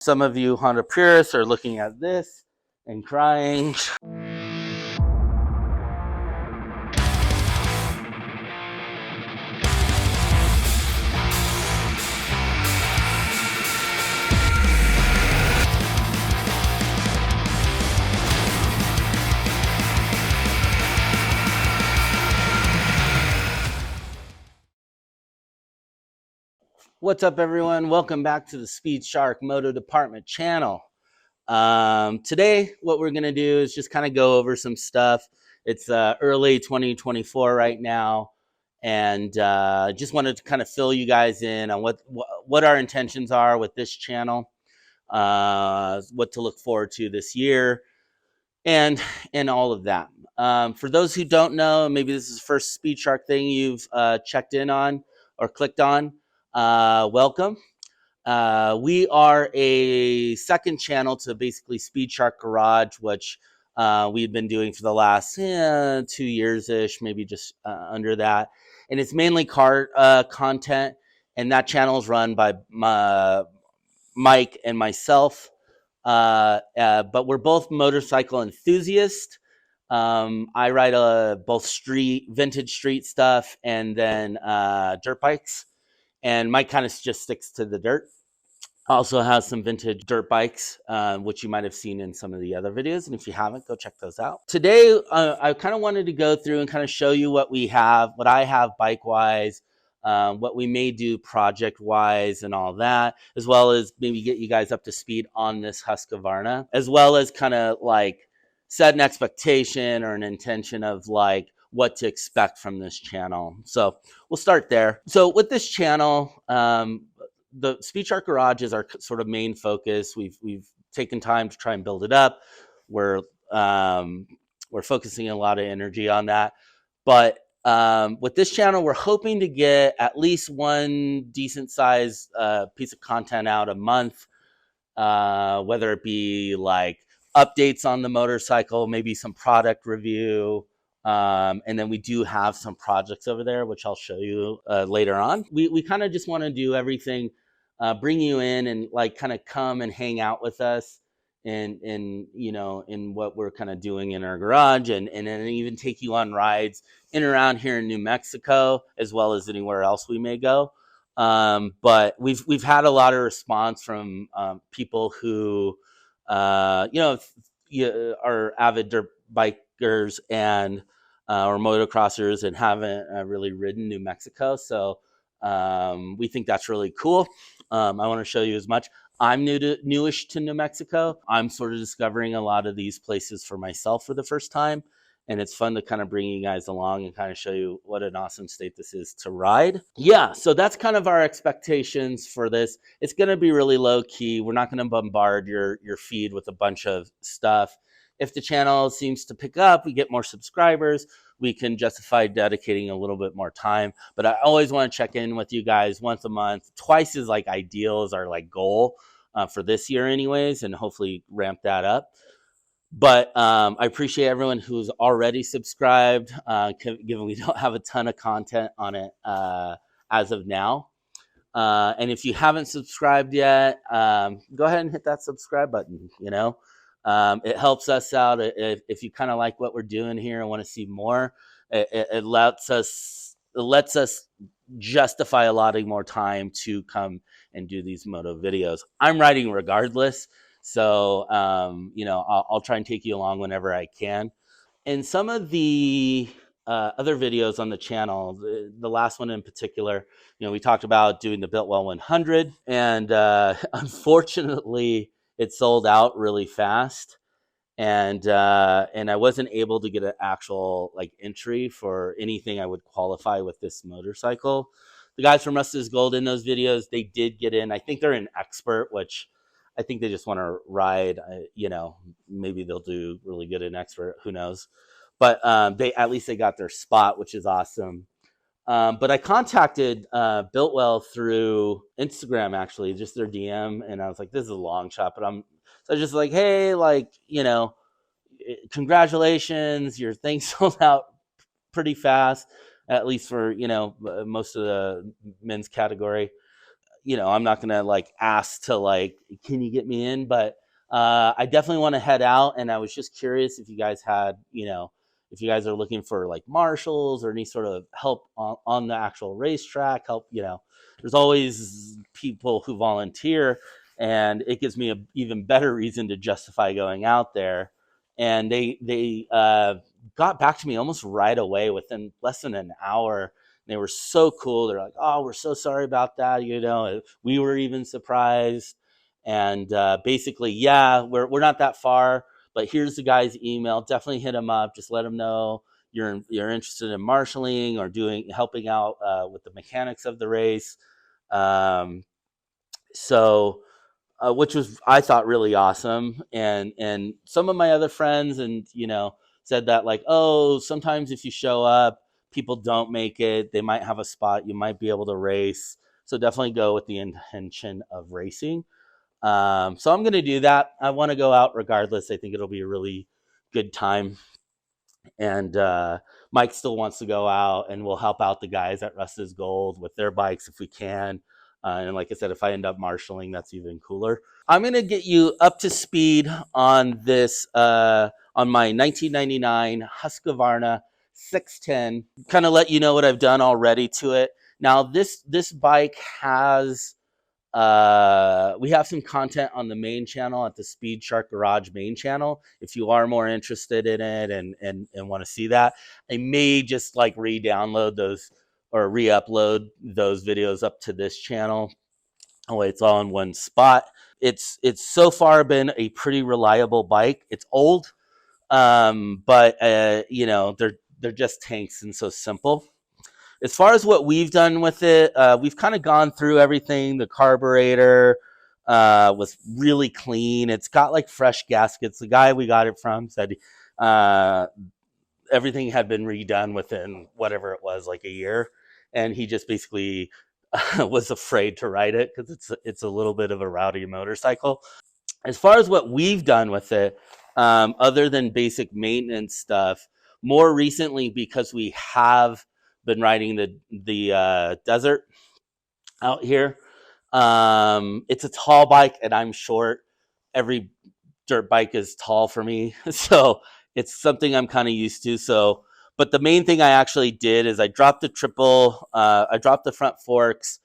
Some of you Honda purists are looking at this and crying. What's up, everyone? Welcome back to the Speed Shak Moto Department channel. Today, what we're going to do is just kind of go over some stuff. It's early 2024 right now, and just wanted to kind of fill you guys in on what our intentions are with this channel, what to look forward to this year, and all of that. For those who don't know, maybe this is the first Speed Shak thing you've checked in on or clicked on. Welcome. We are a second channel to basically Speed Shak Garage, which we've been doing for the last 2 years-ish, maybe just under that. And it's mainly car content, and that channel is run by Mike and myself. But we're both motorcycle enthusiasts. I ride both vintage street stuff and then dirt bikes. And Mike kind of just sticks to the dirt. Also has some vintage dirt bikes, which you might have seen in some of the other videos. And if you haven't, go check those out. Today, I kind of wanted to go through and kind of show you what I have bike-wise, what we may do project-wise and all that, as well as maybe get you guys up to speed on this Husqvarna, as well as kind of like set an expectation or an intention of like what to expect from this channel. So we'll start there. So with this channel, the Speed Shak Garage is our sort of main focus. We've taken time to try and build it up. We're focusing a lot of energy on that. But with this channel, we're hoping to get at least one decent sized piece of content out a month, whether it be like updates on the motorcycle, maybe some product review. And then we do have some projects over there, which I'll show you later on. We kind of just want to do everything, bring you in and like kind of come and hang out with us in what we're kind of doing in our garage, and then even take you on rides in and around here in New Mexico, as well as anywhere else we may go. But we've had a lot of response from people who are avid dirt bikers and or motocrossers and haven't really ridden New Mexico. So we think that's really cool. I want to show you as much. I'm newish to New Mexico. I'm sort of discovering a lot of these places for myself for the first time. And it's fun to kind of bring you guys along and kind of show you what an awesome state this is to ride. Yeah, so that's kind of our expectations for this. It's going to be really low key. We're not going to bombard your feed with a bunch of stuff. If the channel seems to pick up, we get more subscribers, we can justify dedicating a little bit more time. But I always want to check in with you guys once a month. Twice is like ideal, is our like goal for this year anyways, and hopefully ramp that up. But I appreciate everyone who's already subscribed, given we don't have a ton of content on it as of now. And if you haven't subscribed yet, go ahead and hit that subscribe button. It helps us out. If you kind of like what we're doing here and want to see more, it lets us justify allotting more time to come and do these moto videos. I'm riding regardless, so I'll try and take you along whenever I can. And some of the other videos on the channel, the last one in particular, we talked about doing the Biltwell 100, and unfortunately it sold out really fast, and I wasn't able to get an actual like entry for anything I would qualify with this motorcycle. The guys from Rust is Gold in those videos, they did get in. I think they're an expert, which I think they just want to ride. Maybe they'll do really good in expert. Who knows? But they got their spot, which is awesome. But I contacted Biltwell through Instagram, actually, just their DM, and I was like, this is a long shot, but so I was just like, hey, congratulations, your thing sold out pretty fast, at least for most of the men's category. I'm not gonna like ask to like, can you get me in? But I definitely want to head out, and I was just curious if you guys had, if you guys are looking for like marshals or any sort of help on the actual racetrack, help. There's always people who volunteer, and it gives me an even better reason to justify going out there. And they got back to me almost right away within less than an hour. They were so cool. They're like, "Oh, we're so sorry about that. We were even surprised." And basically, yeah, we're not that far, but here's the guy's email. Definitely hit him up. Just let him know you're interested in marshaling or helping out with the mechanics of the race. Um, so which was, I thought, really awesome. And some of my other friends and said that like, oh, sometimes if you show up, people don't make it. They might have a spot. You might be able to race. So definitely go with the intention of racing. So I'm going to do that. I want to go out regardless. I think it'll be a really good time. And Mike still wants to go out, and we'll help out the guys at Russ's Gold with their bikes if we can. And like I said, if I end up marshaling, that's even cooler. I'm going to get you up to speed on this, on my 1999 Husqvarna 610. Kind of let you know what I've done already to it. Now, this bike has we have some content on the main channel at the Speed Shak Garage main channel. If you are more interested in it and want to see that, I may just like re-download those or re-upload those videos up to this channel. Oh, it's all in one spot. It's so far been a pretty reliable bike. It's old, but they're just tanks and so simple. As far as what we've done with it, we've kind of gone through everything. The carburetor was really clean. It's got like fresh gaskets. The guy we got it from said everything had been redone within whatever it was, like a year. And he just basically was afraid to ride it because it's a little bit of a rowdy motorcycle. As far as what we've done with it, other than basic maintenance stuff, more recently, because we have been riding the desert out here, it's a tall bike and I'm short. Every dirt bike is tall for me, so it's something I'm kind of used to. So, but the main thing I actually did is I dropped I dropped the front forks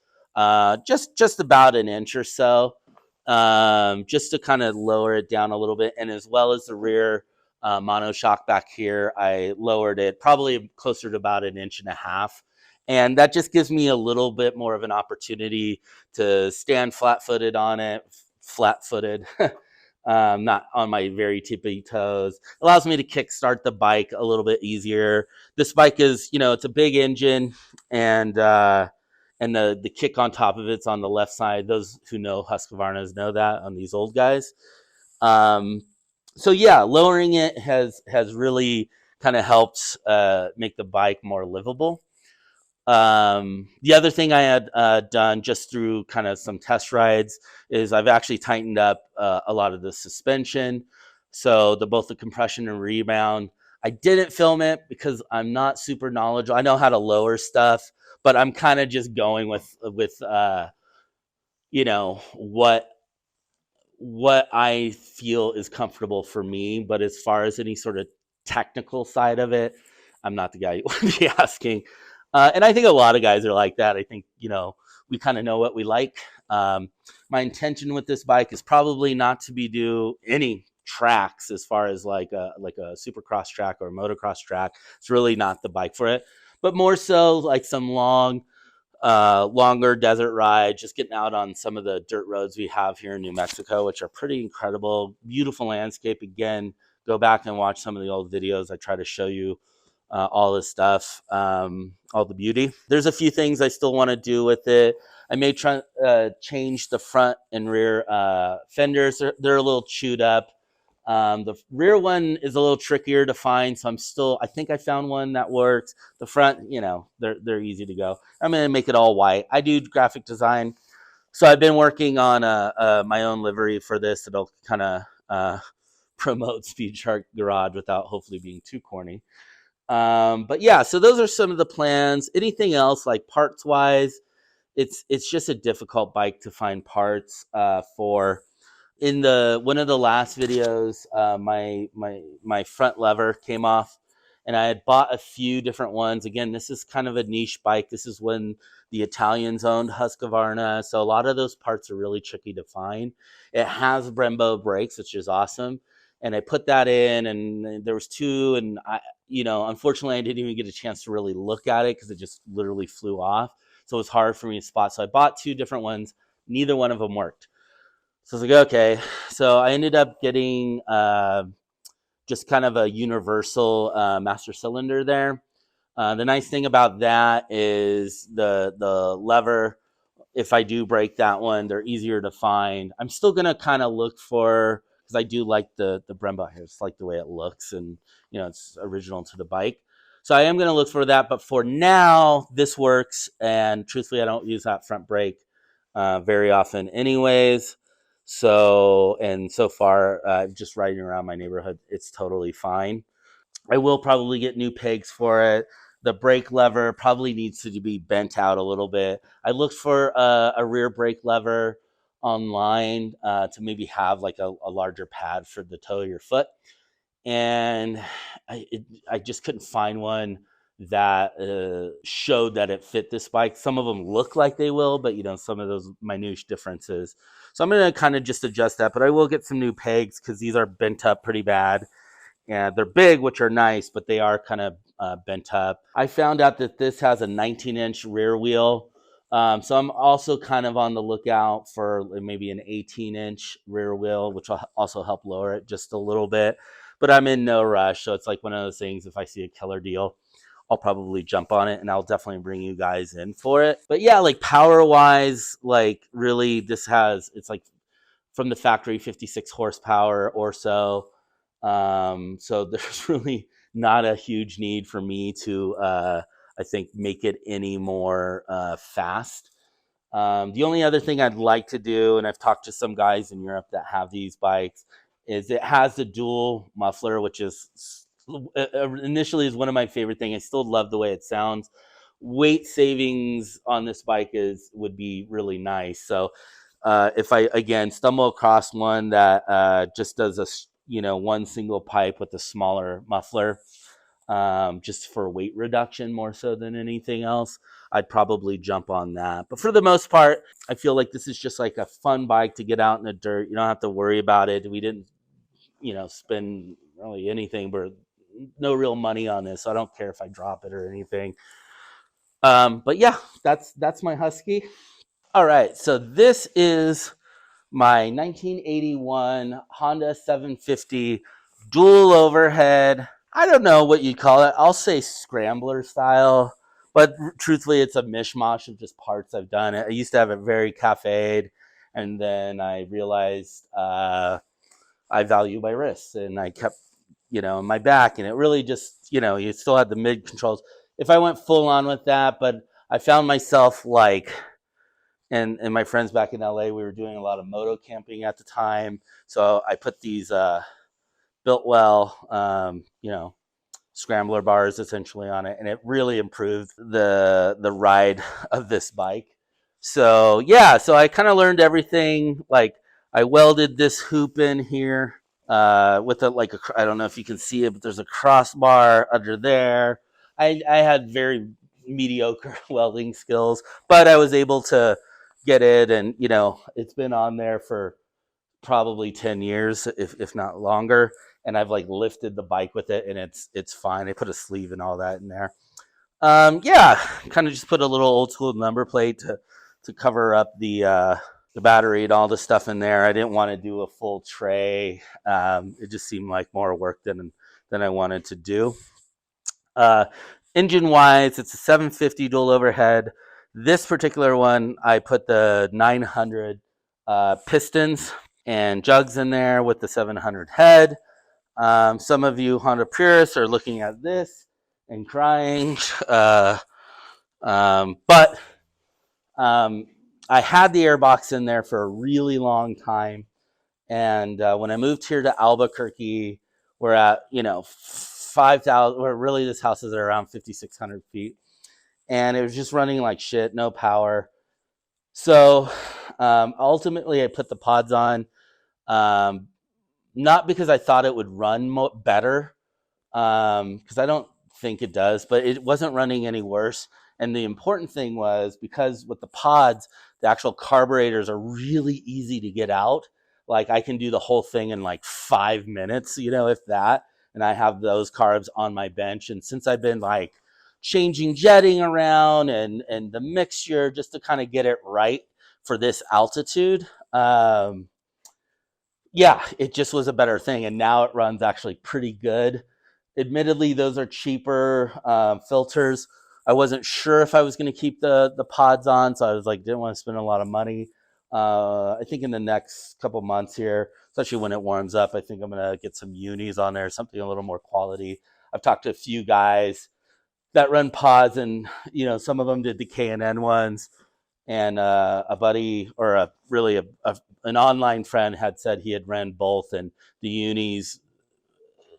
just about an inch or so, just to kind of lower it down a little bit, and as well as the rear monoshock back here, I lowered it probably closer to about an inch and a half. And that just gives me a little bit more of an opportunity to stand flat-footed on it, flat-footed, not on my very tippy toes. Allows me to kickstart the bike a little bit easier. This bike is, it's a big engine, and the kick on top of it's on the left side. Those who know Husqvarnas know that on these old guys. So yeah, lowering it has really kind of helped make the bike more livable. The other thing I had done just through kind of some test rides is I've actually tightened up a lot of the suspension. So both the compression and rebound. I didn't film it because I'm not super knowledgeable. I know how to lower stuff, but I'm kind of just going with what I feel is comfortable for me. But as far as any sort of technical side of it, I'm not the guy you want to be asking. And I think a lot of guys are like that. I think, we kind of know what we like. My intention with this bike is probably not to do any tracks as far as like a supercross track or a motocross track. It's really not the bike for it, but more so like some longer desert ride, just getting out on some of the dirt roads we have here in New Mexico, which are pretty incredible, beautiful landscape. Again, go back and watch some of the old videos. I try to show you all this stuff, all the beauty. There's a few things I still want to do with it. I may try change the front and rear fenders. They're a little chewed up. The rear one is a little trickier to find, so I think I found one that works. The front, they're easy to go. I'm going to make it all white. I do graphic design, so I've been working on my own livery for this. It'll kind of promote Speed Shak Garage without hopefully being too corny. But yeah, so those are some of the plans. Anything else like parts wise it's just a difficult bike to find parts for. In the one of the last videos, my front lever came off, and I had bought a few different ones. Again, this is kind of a niche bike. This is when the Italians owned Husqvarna, so a lot of those parts are really tricky to find. It has Brembo brakes, which is awesome, and I put that in, and there was two, and unfortunately, I didn't even get a chance to really look at it because it just literally flew off. So it was hard for me to spot. So I bought two different ones. Neither one of them worked. So I was like, okay. So I ended up getting just kind of a universal master cylinder there. The nice thing about that is the lever. If I do break that one, they're easier to find. I'm still gonna kind of look for, because I do like the Brembo here. It's like the way it looks, and it's original to the bike. So I am gonna look for that. But for now, this works. And truthfully, I don't use that front brake very often, anyways. So far, just riding around my neighborhood, it's totally fine. I will probably get new pegs for it. The brake lever probably needs to be bent out a little bit. I looked for a rear brake lever online to maybe have like a larger pad for the toe of your foot, and I just couldn't find one that showed that it fit this bike. Some of them look like they will, but some of those minute differences. So I'm going to kind of just adjust that, but I will get some new pegs because these are bent up pretty bad. And they're big, which are nice, but they are kind of bent up. I found out that this has a 19-inch rear wheel. So I'm also kind of on the lookout for maybe an 18-inch rear wheel, which will also help lower it just a little bit. But I'm in no rush. So it's like one of those things, if I see a killer deal, I'll probably jump on it, and I'll definitely bring you guys in for it. But yeah, like power-wise, like really it's like from the factory 56 horsepower or so. So there's really not a huge need for me to, I think, make it any more fast. The only other thing I'd like to do, and I've talked to some guys in Europe that have these bikes, is it has the dual muffler, which is initially is one of my favorite things. I still love the way it sounds. Weight savings on this bike would be really nice. So if I again stumble across one that just does one single pipe with a smaller muffler, just for weight reduction more so than anything else, I'd probably jump on that. But for the most part, I feel like this is just like a fun bike to get out in the dirt. You don't have to worry about it. We didn't, spend really anything, but no real money on this. So I don't care if I drop it or anything. But yeah, that's my Husky. All right, so this is my 1981 Honda 750 dual overhead. I don't know what you'd call it. I'll say scrambler style, but truthfully, it's a mishmash of just parts I've done. I used to have it very cafe'd, and then I realized I value my wrists, and I kept, my back, and it really just, you still had the mid controls. If I went full on with that, but I found myself like, and my friends back in LA, we were doing a lot of moto camping at the time. So I put these Builtwell, scrambler bars essentially on it, and it really improved the ride of this bike. So yeah, so I kind of learned everything. Like I welded this hoop in here with I don't know if you can see it, but there's a crossbar under there. I had very mediocre welding skills, but I was able to get it, and it's been on there for probably 10 years, if not longer, and I've like lifted the bike with it, and it's fine. I put a sleeve and all that in there. Yeah, kind of just put a little old school number plate to cover up the battery and all the stuff in there. I didn't want to do a full tray. It just seemed like more work than I wanted to do. Engine wise, it's a 750 dual overhead. This particular one, I put the 900 pistons and jugs in there with the 700 head. Some of you Honda purists are looking at this and crying. But I had the airbox in there for a really long time. And when I moved here to Albuquerque, we're at, 5,000, or really this house is at around 5,600 feet. And it was just running like shit, no power. So ultimately, I put the pods on, um, not because I thought it would run better, because I don't think it does, but it wasn't running any worse. And the important thing was because with the pods, the actual carburetors are really easy to get out. Like I can do the whole thing in like 5 minutes, if that. And I have those carbs on my bench. And since I've been like changing jetting around and the mixture just to kind of get it right for this altitude, yeah, it just was a better thing. And now it runs actually pretty good. Admittedly, those are cheaper filters. I wasn't sure if I was going to keep the pods on, so I was like, didn't want to spend a lot of money. I think in the next couple months here, especially when it warms up, I think I'm going to get some unis on there, something a little more quality. I've talked to a few guys that run pods, and some of them did the K&N ones, and a buddy or an online friend had said he had ran both, and the unis,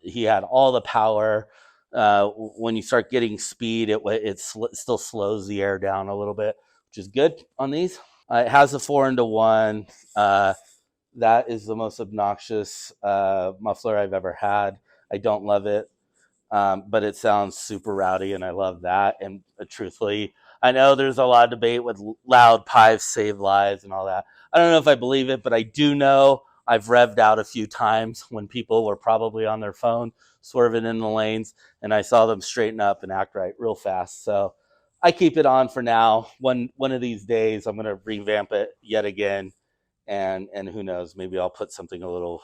he had all the power. When you start getting speed, it still slows the air down a little bit, which is good on these. It has a 4-into-1. That is the most obnoxious muffler I've ever had. I don't love it. But it sounds super rowdy, and I love that. And truthfully, I know there's a lot of debate with loud pipes save lives and all that. I don't know if I believe it, but I do know I've revved out a few times when people were probably on their phone swerving in the lanes, and I saw them straighten up and act right real fast. So I keep it on for now. One of these days, I'm going to revamp it yet again, and who knows, maybe I'll put something a little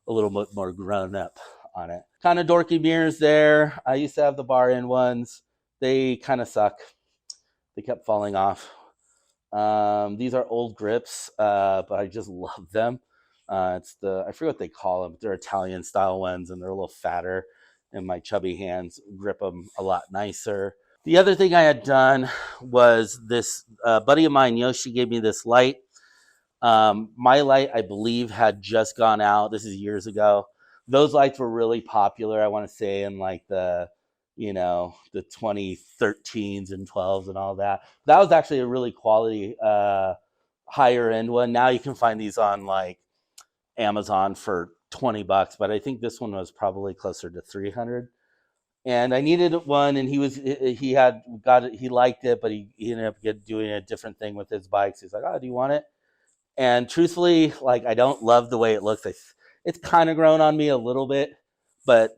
bit more grown up on it. Kind of dorky mirrors there. I used to have the bar in ones. They kind of suck. They kept falling off. These are old grips, but I just love them. I forget what they call them. They're Italian style ones, and they're a little fatter, and my chubby hands grip them a lot nicer. The other thing I had done was this buddy of mine, Yoshi, gave me this light. My light, I believe, had just gone out. This is years ago. Those lights were really popular, I want to say, in like the 2013s and 12s and all that. That was actually a really quality higher end one. Now you can find these on like Amazon for $20, but I think this one was probably closer to 300. And I needed one, and he had got it. He liked it, but he ended up doing a different thing with his bikes. He's like, "Oh, do you want it?" And truthfully, like I don't love the way it looks. It's kind of grown on me a little bit, but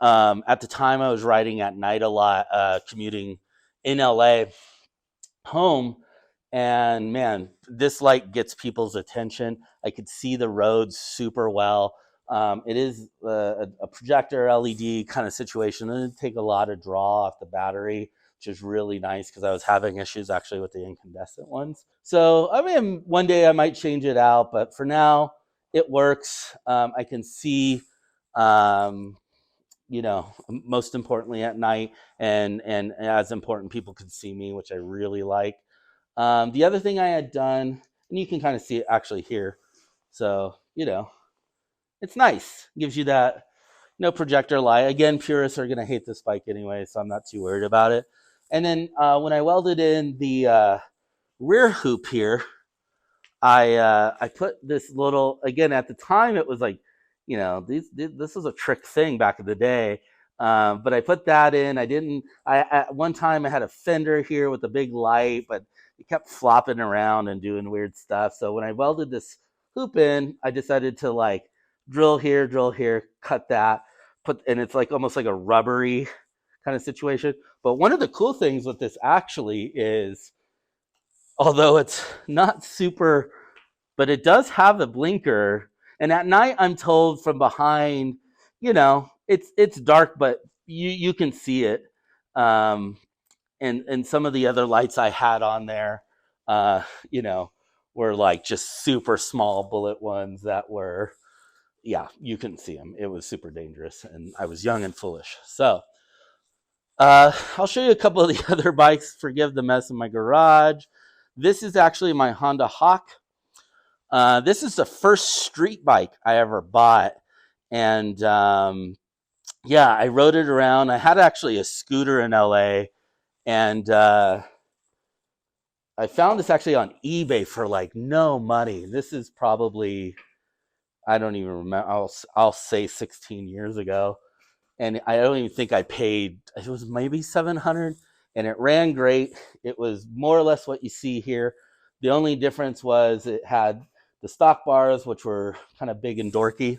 at the time I was riding at night a lot, commuting in LA home, and man, this light gets people's attention. I could see the roads super well. It is a projector LED kind of situation. It didn't take a lot of draw off the battery, which is really nice because I was having issues actually with the incandescent ones. So I mean, one day I might change it out, but for now, it works. I can see, most importantly at night, and as important, people can see me, which I really like. The other thing I had done, and you can kind of see it actually here. So, it's nice. Gives you that no projector light. Again, purists are going to hate this bike anyway, so I'm not too worried about it. And then when I welded in the rear hoop here, I put this little, again, at the time it was like, this was a trick thing back in the day. But I put that in. At one time I had a fender here with a big light, but it kept flopping around and doing weird stuff. So when I welded this hoop in, I decided to like drill here, cut that, and it's like almost like a rubbery kind of situation. But one of the cool things with this actually is, although it's not super, but it does have a blinker. And at night, I'm told from behind, it's dark, but you can see it. And some of the other lights I had on there, uh, you know, were like just super small bullet ones that were, yeah, you couldn't see them. It was super dangerous, and I was young and foolish. So I'll show you a couple of the other bikes. Forgive the mess in my garage. This is actually my Honda Hawk. This is the first street bike I ever bought. And yeah, I rode it around. I had actually a scooter in LA, and I found this actually on eBay for like no money. This is probably, I don't even remember. I'll say 16 years ago, and I don't even think I paid. It was maybe 700, and it ran great. It was more or less what you see here. The only difference was it had the stock bars, which were kind of big and dorky.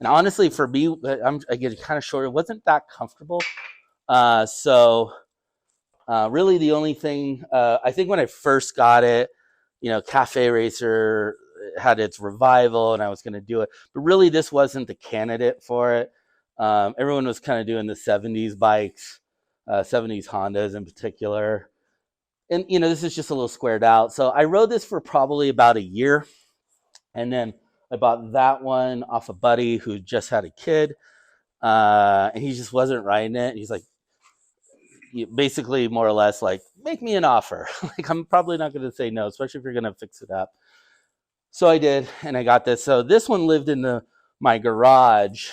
And honestly, for me, I'm again kind of short. It wasn't that comfortable. So really, the only thing I think when I first got it, Cafe Racer had its revival, and I was going to do it. But really, this wasn't the candidate for it. Everyone was kind of doing the '70s bikes, '70s Hondas in particular, and this is just a little squared out. So I rode this for probably about a year, and then I bought that one off a buddy who just had a kid, and he just wasn't riding it. He's like, basically more or less like, make me an offer. Like, I'm probably not going to say no, especially if you're going to fix it up. So I did, and I got this. So this one lived in my garage,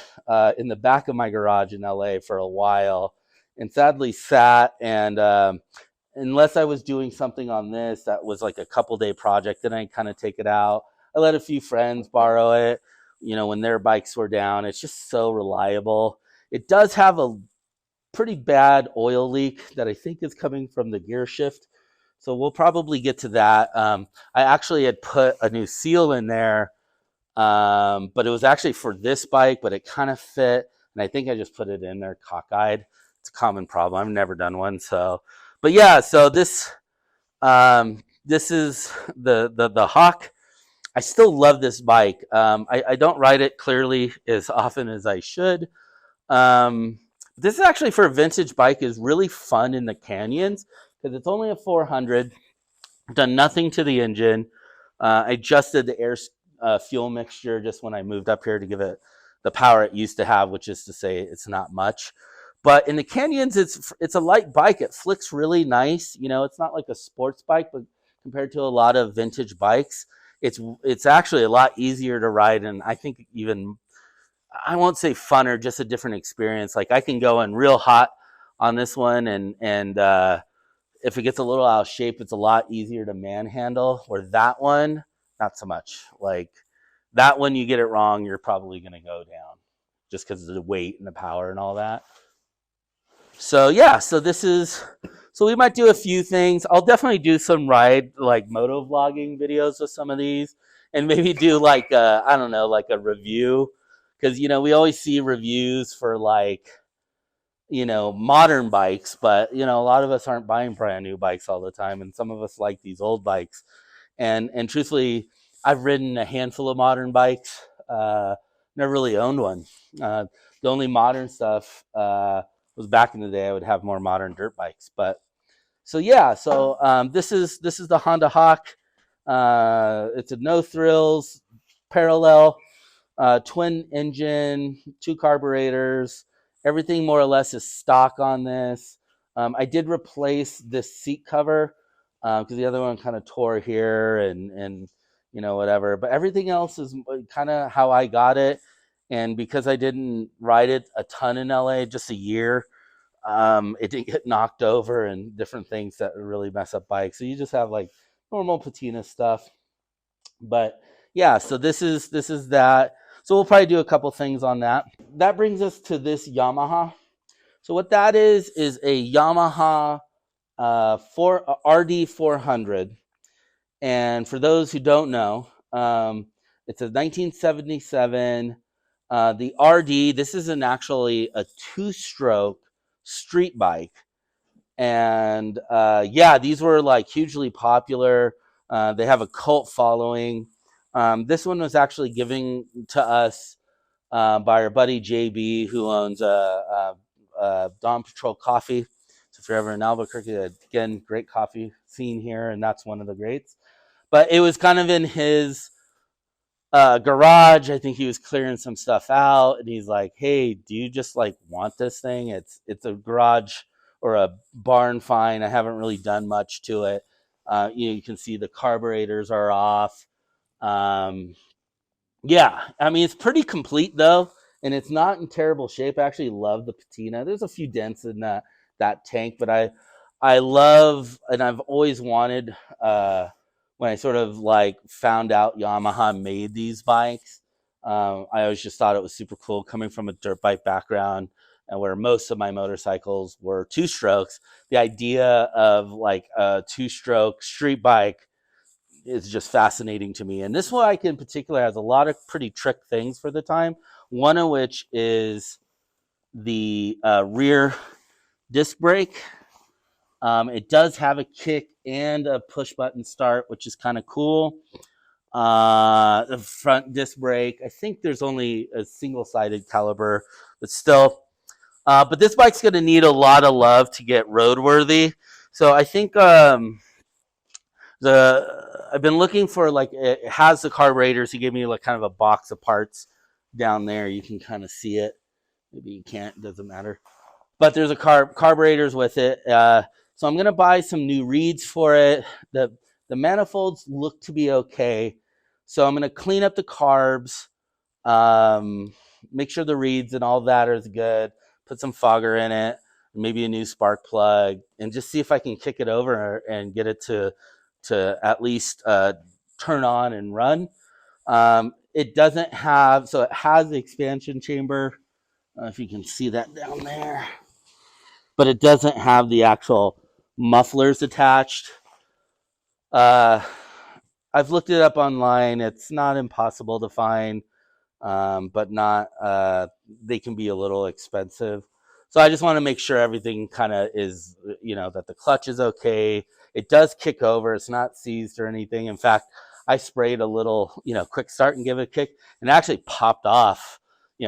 in the back of my garage in LA for a while, and sadly sat. And unless I was doing something on this that was like a couple day project, then I kind of take it out. I let a few friends borrow it, when their bikes were down. It's just so reliable. It does have a pretty bad oil leak that I think is coming from the gear shift. So we'll probably get to that. I actually had put a new seal in there, but it was actually for this bike, but it kind of fit. And I think I just put it in there cockeyed. It's a common problem. I've never done one. So, but yeah, so this is the Hawk. I still love this bike. I don't ride it clearly as often as I should. This is actually, for a vintage bike, is really fun in the canyons because it's only a 400. Done nothing to the engine. I adjusted the air fuel mixture just when I moved up here to give it the power it used to have, which is to say it's not much. But in the canyons, it's a light bike. It flicks really nice. It's not like a sports bike, but compared to a lot of vintage bikes, it's actually a lot easier to ride, and I think even, I won't say funner, just a different experience. Like, I can go in real hot on this one, and if it gets a little out of shape, it's a lot easier to manhandle. Where that one, not so much. Like, that one, you get it wrong, you're probably going to go down, just because of the weight and the power and all that. So yeah, so we might do a few things. I'll definitely do some like moto vlogging videos with some of these, and maybe do like I don't know, like a review, because we always see reviews for like modern bikes, but a lot of us aren't buying brand new bikes all the time, and some of us like these old bikes. And truthfully, I've ridden a handful of modern bikes. Never really owned one. The only modern stuff was back in the day. I would have more modern dirt bikes, but so yeah. So this is the Honda Hawk. It's a no thrills parallel, twin engine, 2 carburetors. Everything more or less is stock on this. I did replace this seat cover because the other one kind of tore here and whatever. But everything else is kind of how I got it. And because I didn't ride it a ton in LA, just a year, it didn't get knocked over and different things that really mess up bikes. So you just have like normal patina stuff. But yeah, so this is that. So we'll probably do a couple things on that. That brings us to this Yamaha. So what that is a Yamaha RD 400. And for those who don't know, it's a 1977. The RD, this is actually a 2-stroke street bike. And yeah, these were like hugely popular. They have a cult following. This one was actually given to us by our buddy JB, who owns Dawn Patrol Coffee. So if you're ever in Albuquerque, again, great coffee scene here, and that's one of the greats. But it was kind of in his garage. I think he was clearing some stuff out, and he's like, "Hey, do you just like want this thing? It's a garage or a barn find. I haven't really done much to it. You can see the carburetors are off. Yeah, I mean, it's pretty complete though, and it's not in terrible shape. I actually love the patina. There's a few dents in that tank, but I love, and I've always wanted, when I sort of like found out Yamaha made these bikes, I always just thought it was super cool coming from a dirt bike background and where most of my motorcycles were two strokes. The idea of like a two stroke street bike is just fascinating to me. And this bike in particular has a lot of pretty trick things for the time, one of which is the rear disc brake. It does have a kick and a push button start, which is kind of cool. The front disc brake, I think there's only a single sided caliper, but still. But this bike's going to need a lot of love to get roadworthy. So I think I've been looking for, like, it has the carburetors. He gave me like kind of a box of parts down there. You can kind of see it. Maybe you can't, doesn't matter. But there's a carburetors with it. So I'm gonna buy some new reeds for it. The manifolds look to be okay. So I'm gonna clean up the carbs, make sure the reeds and all that is good. Put some fogger in it, maybe a new spark plug, and just see if I can kick it over and get it to at least turn on and run. It doesn't have, so it has the expansion chamber. If you can see that down there, but it doesn't have the actual mufflers attached. Uh, I've looked it up online. It's not impossible to find, but not. They can be a little expensive. So I just want to make sure everything kind of is, that the clutch is okay. It does kick over. It's not seized or anything. In fact, I sprayed a little, quick start and give it a kick, and it actually popped off,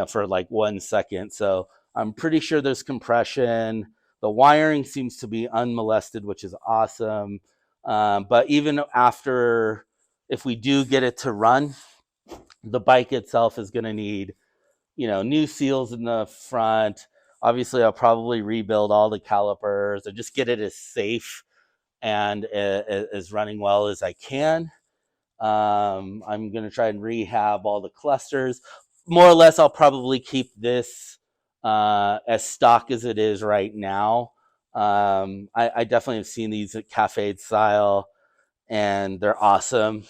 for like 1 second. So I'm pretty sure there's compression. The wiring seems to be unmolested, which is awesome. But even after, if we do get it to run, the bike itself is going to need, new seals in the front. Obviously, I'll probably rebuild all the calipers and just get it as safe and as running well as I can. I'm going to try and rehab all the clusters. More or less, I'll probably keep this as stock as it is right now. I definitely have seen these at Cafe Style, and they're awesome.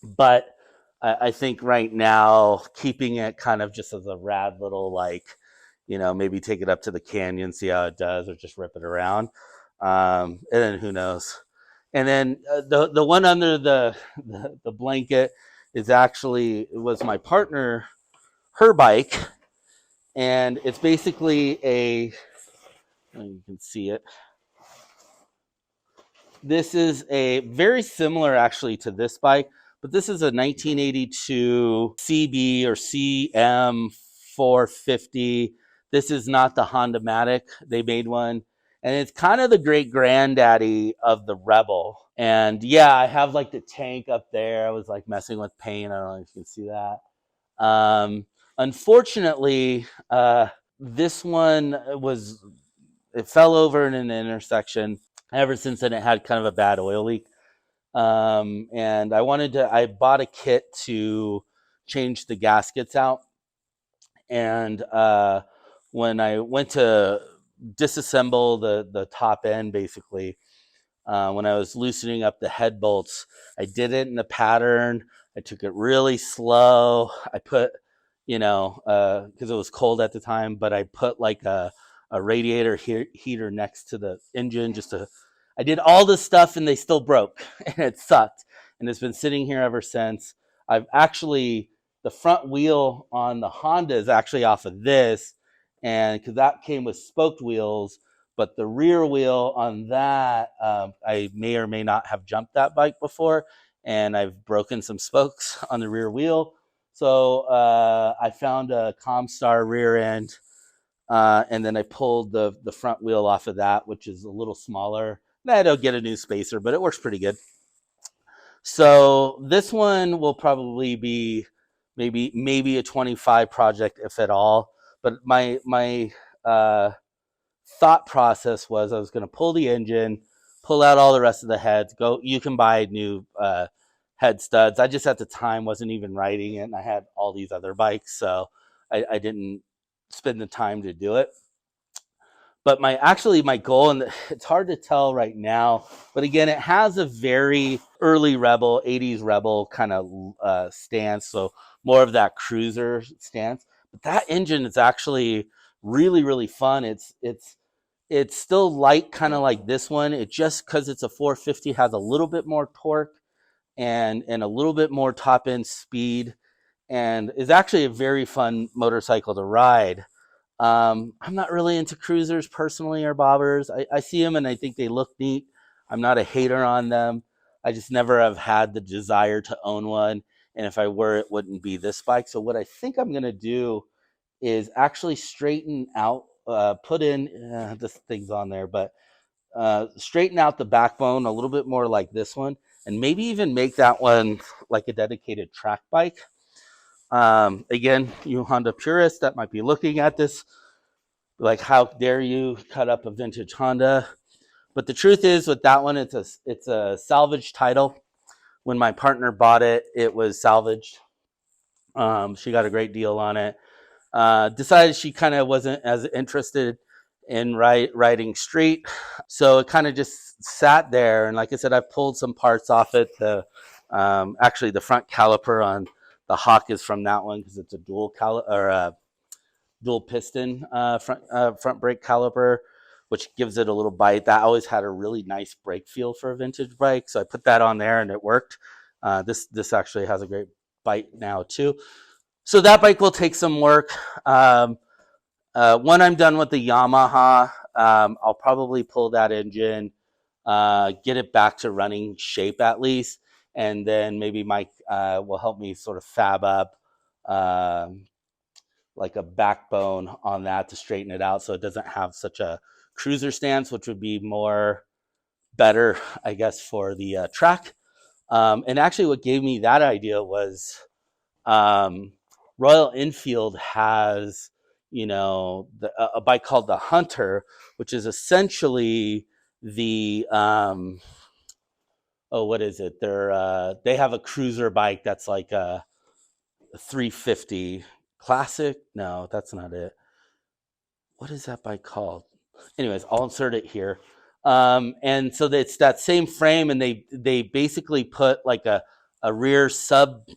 But I think right now, keeping it kind of just as a rad little, like, maybe take it up to the canyon, see how it does, or just rip it around. And then who knows? And then the one under the blanket was my partner, her bike, and it's basically you can see it. This is a very similar actually to this bike, but this is a 1982 CB or CM 450. This is not the Honda-matic. They made one, and it's kind of the great granddaddy of the Rebel. And yeah, I have like the tank up there. I was like messing with paint. I don't know if you can see that. Unfortunately, this one it fell over in an intersection. Ever since then, it had kind of a bad oil leak. And I bought a kit to change the gaskets out. And when I went to disassemble the top end, basically, when I was loosening up the head bolts, I did it in a pattern. I took it really slow. I put, because it was cold at the time, but I put like a radiator heater next to the engine I did all this stuff and they still broke and it sucked. And it's been sitting here ever since. The front wheel on the Honda is actually off of this, and because that came with spoked wheels, but the rear wheel on that, I may or may not have jumped that bike before, and I've broken some spokes on the rear wheel. So I found a Comstar rear end, and then I pulled the front wheel off of that, which is a little smaller. I had to get a new spacer, but it works pretty good. So this one will probably be maybe a 25 project, if at all. But my thought process was I was going to pull the engine, pull out all the rest of the heads. You can buy new head studs. I just at the time wasn't even riding it, and I had all these other bikes, so I didn't spend the time to do it. But my goal, and it's hard to tell right now, but again, it has a very early rebel 80s rebel kind of stance, so more of that cruiser stance. But that engine is actually really fun. It's still light, kind of like this one. It just, because it's a 450, has a little bit more torque and a little bit more top end speed, and is actually a very fun motorcycle to ride. I'm not really into cruisers personally, or bobbers. I see them and I think they look neat. I'm not a hater on them. I just never have had the desire to own one. And if I were, it wouldn't be this bike. So what I think I'm going to do is actually straighten out, put in, this thing's on there, but straighten out the backbone a little bit more like this one, and maybe even make that one like a dedicated track bike. Again, you Honda purists that might be looking at this, like, how dare you cut up a vintage Honda? But the truth is, with that one, it's a salvage title. When my partner bought it, it was salvaged. She got a great deal on it. Decided she kind of wasn't as interested in riding street, so it kind of just sat there. And like I said, I pulled some parts off it. Actually, the front caliper on the Hawk is from that one, because it's a dual piston front brake caliper, which gives it a little bite. That always had a really nice brake feel for a vintage bike, so I put that on there and it worked. This actually has a great bite now too. So that bike will take some work. When I'm done with the Yamaha, I'll probably pull that engine, get it back to running shape at least, and then maybe Mike will help me sort of fab up like a backbone on that to straighten it out so it doesn't have such a cruiser stance, which would be more better, I guess, for the track. And actually, what gave me that idea was Royal Enfield has, a bike called the Hunter, which is essentially the what is it? They have a cruiser bike that's like a 350 classic. No, that's not it. What is that bike called? Anyways, I'll insert it here. And so it's that same frame, and they basically put like a rear sub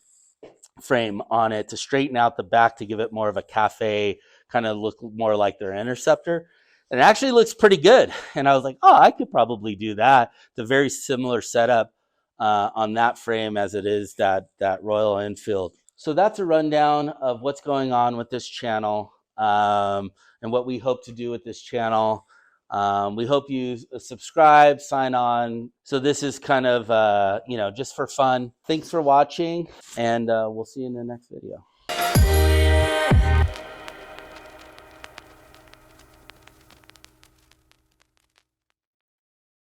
frame on it to straighten out the back to give it more of a cafe, kind of look more like their Interceptor. And it actually looks pretty good. And I was like, oh, I could probably do that. It's a very similar setup on that frame as it is that Royal Enfield. So that's a rundown of what's going on with this channel, and what we hope to do with this channel. We hope you subscribe, sign on. So this is kind of, just for fun. Thanks for watching, and we'll see you in the next video.